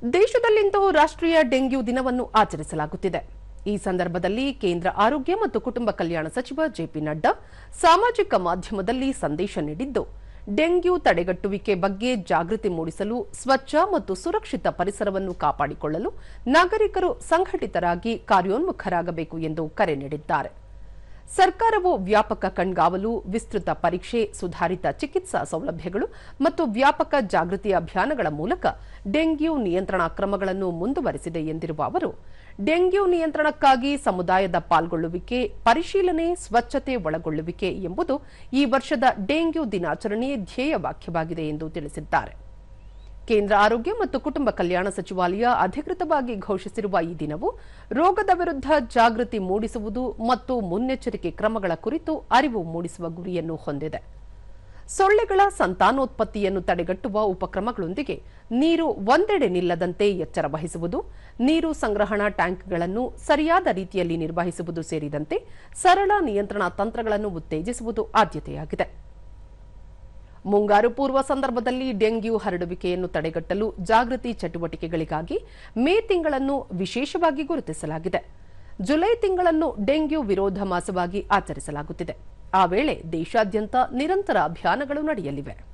ದೇಶದಲ್ಲಿಂದು ರಾಷ್ಟ್ರೀಯ ಡೆಂಗ್ಯೂ ದಿನವನ್ನು ಆಚರಿಸಲಾಗುತ್ತಿದೆ. ಈ ಸಂದರ್ಭದಲ್ಲಿ ಕೇಂದ್ರ ಆರೋಗ್ಯ ಮತ್ತು ಕುಟುಂಬ ಕಲ್ಯಾಣ ಸಚಿವ ಜೆಪಿ ನಡ್ಡಾ ಸಾಮಾಜಿಕ ಮಾಧ್ಯಮದಲ್ಲಿ ಸಂದೇಶ ನೀಡಿದ್ದು, ಡೆಂಗ್ಯೂ ತಡೆಗಟ್ಟುವಿಕೆ ಬಗ್ಗೆ ಜಾಗೃತಿ ಮೂಡಿಸಲು ಸ್ವಚ್ಛ ಮತ್ತು ಸುರಕ್ಷಿತ ಪರಿಸರವನ್ನು ಕಾಪಾಡಿಕೊಳ್ಳಲು ನಾಗರಿಕರು ಸಂಘಟಿತರಾಗಿ ಕಾರ್ಯೋನ್ಮುಖರಾಗಬೇಕು ಎಂದು ಕರೆ ನೀಡಿದ್ದಾರೆ. ಸರ್ಕಾರವು ವ್ಯಾಪಕ ಕಣ್ಗಾವಲು, ವಿಸ್ತೃತ ಪರೀಕ್ಷೆ, ಸುಧಾರಿತ ಚಿಕಿತ್ಸಾ ಸೌಲಭ್ಯಗಳು ಮತ್ತು ವ್ಯಾಪಕ ಜಾಗೃತಿ ಅಭಿಯಾನಗಳ ಮೂಲಕ ಡೆಂಗ್ಯೂ ನಿಯಂತ್ರಣ ಕ್ರಮಗಳನ್ನು ಮುಂದುವರೆಸಿದೆ ಎಂದಿರುವ ಅವರು, ಡೆಂಗ್ಯೂ ನಿಯಂತ್ರಣಕ್ಕಾಗಿ ಸಮುದಾಯದ ಪಾಲ್ಗೊಳ್ಳುವಿಕೆ, ಪರಿಶೀಲನೆ, ಸ್ವಚ್ಛತೆ ಒಳಗೊಳ್ಳುವಿಕೆ ಎಂಬುದು ಈ ವರ್ಷದ ಡೆಂಗ್ಯೂ ದಿನಾಚರಣೆಯ ಧ್ಯೇಯವಾಕ್ಯವಾಗಿದೆ ಎಂದು ತಿಳಿಸಿದ್ದಾರೆ. ಕೇಂದ್ರ ಆರೋಗ್ಯ ಮತ್ತು ಕುಟುಂಬ ಕಲ್ಯಾಣ ಸಚಿವಾಲಯ ಅಧಿಕೃತವಾಗಿ ಘೋಷಿಸಿರುವ ಈ ದಿನವು ರೋಗದ ವಿರುದ್ಧ ಜಾಗೃತಿ ಮೂಡಿಸುವುದು ಮತ್ತು ಮುನ್ನೆಚ್ಚರಿಕೆ ಕ್ರಮಗಳ ಕುರಿತು ಅರಿವು ಮೂಡಿಸುವ ಗುರಿಯನ್ನು ಹೊಂದಿದೆ. ಸೊಳ್ಳೆಗಳ ಸಂತಾನೋತ್ಪತ್ತಿಯನ್ನು ತಡೆಗಟ್ಟುವ ಉಪಕ್ರಮಗಳೊಂದಿಗೆ ನೀರು ಒಂದೆಡೆ ನಿಲ್ಲದಂತೆ ಎಚ್ಚರ ವಹಿಸುವುದು, ನೀರು ಸಂಗ್ರಹಣಾ ಟ್ಯಾಂಕ್ಗಳನ್ನು ಸರಿಯಾದ ರೀತಿಯಲ್ಲಿ ನಿರ್ವಹಿಸುವುದು ಸೇರಿದಂತೆ ಸರಳ ನಿಯಂತ್ರಣ ತಂತ್ರಗಳನ್ನು ಉತ್ತೇಜಿಸುವುದು ಆದ್ಯತೆಯಾಗಿದೆ. ಮುಂಗಾರು ಪೂರ್ವ ಸಂದರ್ಭದಲ್ಲಿ ಡೆಂಗ್ಯೂ ಹರಡುವಿಕೆಯನ್ನು ತಡೆಗಟ್ಟಲು ಜಾಗೃತಿ ಚಟುವಟಿಕೆಗಳಿಗಾಗಿ ಮೇ ತಿಂಗಳನ್ನು ವಿಶೇಷವಾಗಿ ಗುರುತಿಸಲಾಗಿದೆ. ಜುಲೈ ತಿಂಗಳನ್ನು ಡೆಂಗ್ಯೂ ವಿರೋಧ ಮಾಸವಾಗಿ ಆಚರಿಸಲಾಗುತ್ತಿದೆ. ಆ ವೇಳೆ ದೇಶಾದ್ಯಂತ ನಿರಂತರ ಅಭಿಯಾನಗಳು ನಡೆಯಲಿವೆ.